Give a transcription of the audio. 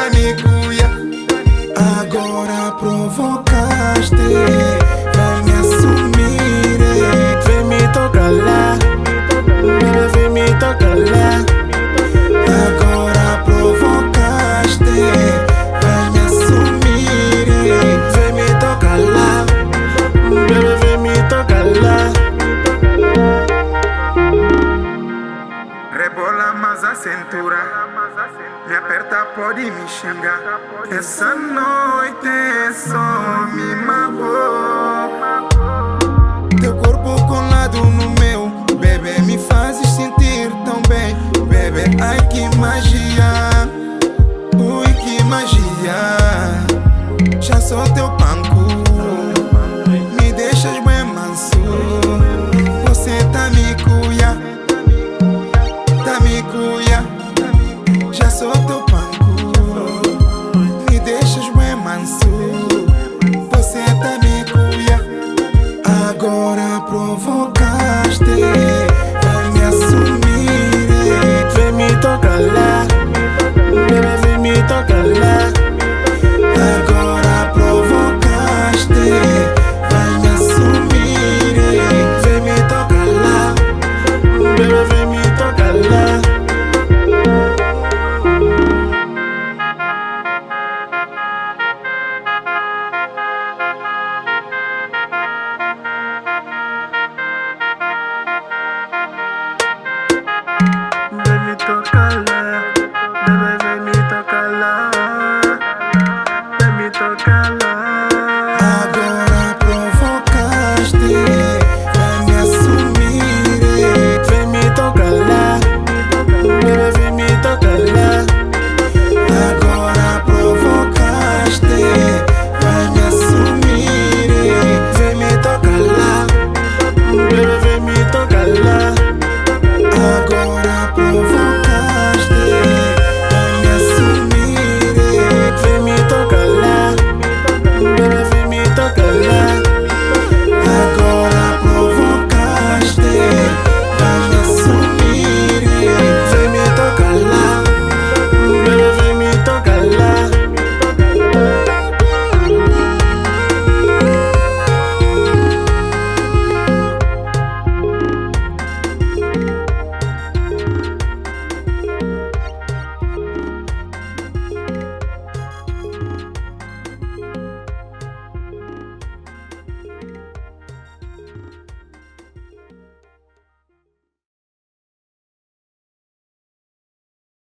pânico, yeah. Agora provocaste, vem me assumir, vem me tocar lá, vem me tocar lá. Agora provocaste, vem me assumir, vem me tocar lá, vem me tocar lá. Rebola mais a cintura, me aperta, pode me xingar. Essa noite é só me magoou. Teu corpo colado no meu, bebê, me fazes sentir tão bem. Bebê, ai que magia.